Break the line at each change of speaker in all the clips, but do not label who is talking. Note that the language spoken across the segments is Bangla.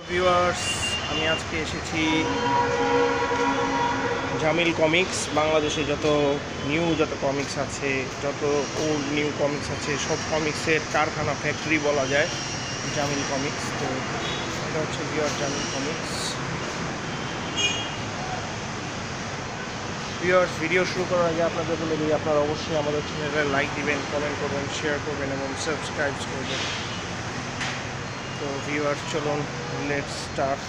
ভিউয়ার্স, আমি আজকে এসেছি জামিল কমিক্স। বাংলাদেশে যত কমিক্স আছে, যত ওল্ড নিউ কমিক্স আছে, সব কমিক্সের কারখানা, ফ্যাক্টরি বলা যায় জামিল কমিক্স। তো এটা হচ্ছে জামিল কমিক্স। ভিউয়ার্স, ভিডিও শুরু করার আগে আপনাদের বলে দিই, আপনারা অবশ্যই আমাদের চ্যানেলে লাইক দিবেন, কমেন্ট করবেন, শেয়ার করবেন এবং সাবস্ক্রাইব করবেন। তো ভিউয়ার্স, চলুন let's start.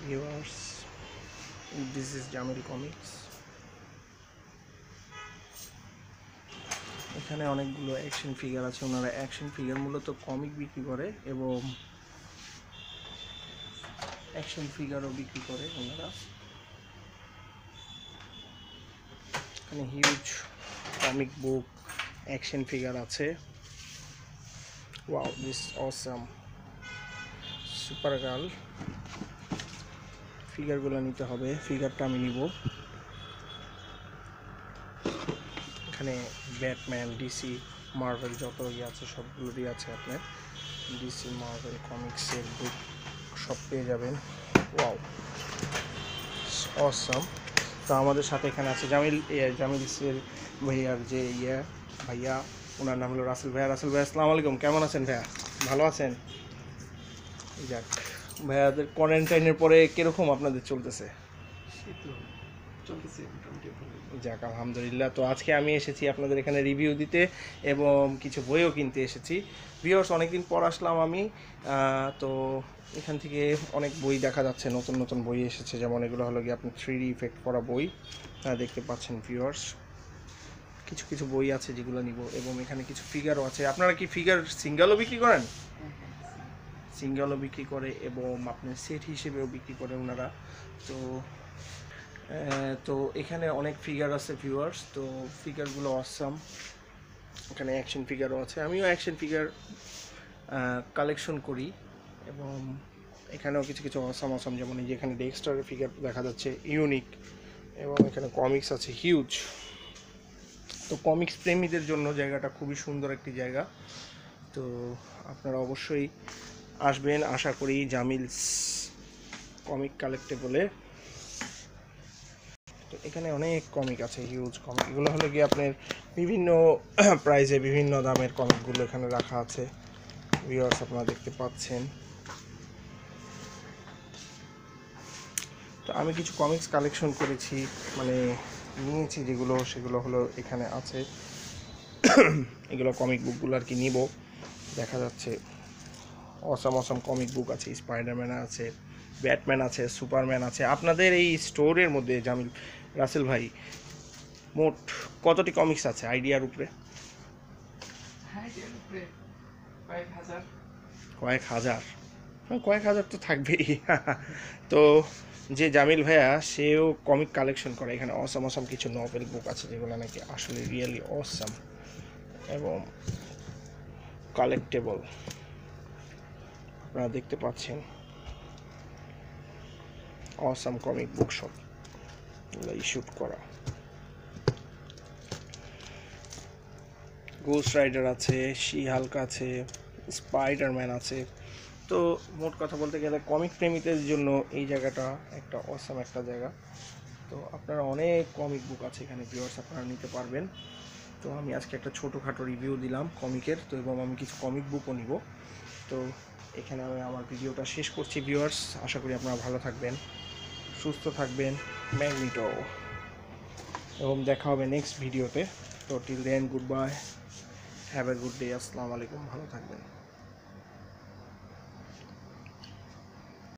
Viewers, this is Jamil comics. এখানে অনেকগুলো অ্যাকশন ফিগার আছে। ওনারা অ্যাকশন ফিগার মূলত কমিক বিক্রি করে এবং অ্যাকশন ফিগারও বিক্রি করে ওনারা। এখানে huge comic book, action figure আছে। Wow, this awesome. Super girl ফিগারগুলো নিতে হবে, ফিগারটা আমি নিব। এখানে ব্যাটম্যান, ডিসি, মার্ভেল যত আছে সবগুলোরই আছে। আপনার ডিসি, মার্ভেল কমিক্সের বুক সব পেয়ে যাবেন। Wow, awesome. তো আমাদের সাথে এখানে আছে জামিলসের ভাইয়ার যে ভাইয়া, ওনার নাম হলো রাসেল ভাইয়া। রাসেল ভাইয়া, আসসালামু আলাইকুম। কেমন আছেন ভাইয়া? ভালো আছেন? যাক, ভাইয়াদের কোয়ারেন্টাইনের পরে কীরকম আপনাদের চলতেছে? যাক, আলহামদুলিল্লাহ। তো আজকে আমি এসেছি আপনাদের এখানে রিভিউ দিতে এবং কিছু বইও কিনতে এসেছি। ভিউয়ার্স, অনেকদিন পর আসলাম আমি। তো এখান থেকে অনেক বই দেখা যাচ্ছে, নতুন নতুন বই এসেছে। যেমন এগুলো হলো গিয়ে আপনি 3D ইফেক্ট করা বই দেখতে পাচ্ছেন। ভিউয়ার্স, কিছু কিছু বই আছে যেগুলো নিব এবং এখানে কিছু ফিগারও আছে। আপনারা কি ফিগার সিঙ্গেলও বিক্রি করেন? সিঙ্গেলও বিক্রি করে এবং আপনার সেট হিসেবেও বিক্রি করে ওনারা। তো এখানে অনেক ফিগার আছে ভিউয়ার্স। তো ফিগারগুলো অসাম। এখানে অ্যাকশন ফিগারও আছে। আমিও অ্যাকশন ফিগার কালেকশন করি এবং এখানেও কিছু কিছু অসাম, যেমন এই যে এখানে ডেক্সটারের ফিগার দেখা যাচ্ছে, ইউনিক। এবং এখানে কমিক্স আছে হিউজ। তো কমিক্স প্রেমীদের জন্য জায়গাটা খুবই সুন্দর একটি জায়গা। তো আপনারা অবশ্যই আসবেন, আশা করি, জামিলস কমিক কালেক্টেবলে। তো এখানে অনেক কমিক আছে, হিউজ কমিক। এগুলো হলো গিয়ে আপনার বিভিন্ন প্রাইজে, বিভিন্ন দামের কমিকগুলো এখানে রাখা আছে। ভিউয়ার্স, আপনারা দেখতে পাচ্ছেন। তো আমি কিছু কমিক্স কালেকশন করেছি, মানে নিয়েছি যেগুলো, সেগুলো হলো এখানে আছে। এগুলো কমিক বুকগুলো আর কি নিব। দেখা যাচ্ছে অসাম কমিক বুক আছে। স্পাইডারম্যান আছে, ব্যাটম্যান আছে, সুপারম্যান আছে। আপনাদের এই স্টোরের মধ্যে জামিল রাসেল ভাই মোট কতটি কমিক্স আছে আইডিয়ার উপরে? কয়েক হাজার। কয়েক হাজার তো থাকবেই। তো যে জামিল ভাইয়া, সেও কমিক কালেকশন করে। এখানে অসাম কিছু নভেল বুক আছে যেগুলো নাকি আসলে রিয়েলি অসাম এবং কালেক্টেবল। আপনারা দেখতে পাচ্ছেন অসাম কমিক বুক সব ইস্যুড করা। গোস্ট রাইডার আছে, শি হাল্ক আছে, স্পাইডারম্যান আছে। তো মোট কথা বলতে গেলে কমিক প্রেমীদের জন্য এই জায়গাটা একটা অসাম একটা জায়গা। তো আপনারা অনেক কমিক বুক আছে এখানে ভিউয়ার্স, আপনারা নিতে পারবেন। তো আমি আজকে একটা ছোটোখাটো রিভিউ দিলাম কমিকের, তো এবং আমি কিছু কমিক বুকও নিব। তো এখানে আমি আমার ভিডিওটা শেষ করছি ভিউয়ার্স। আশা করি আপনারা ভালো থাকবেন, সুস্থ থাকবেন। ম্যাগনিটো। এবং দেখা হবে নেক্সট ভিডিওতে। তো till then, good bye, have a good day, আসসালামু আলাইকুম, ভালো থাকবেন।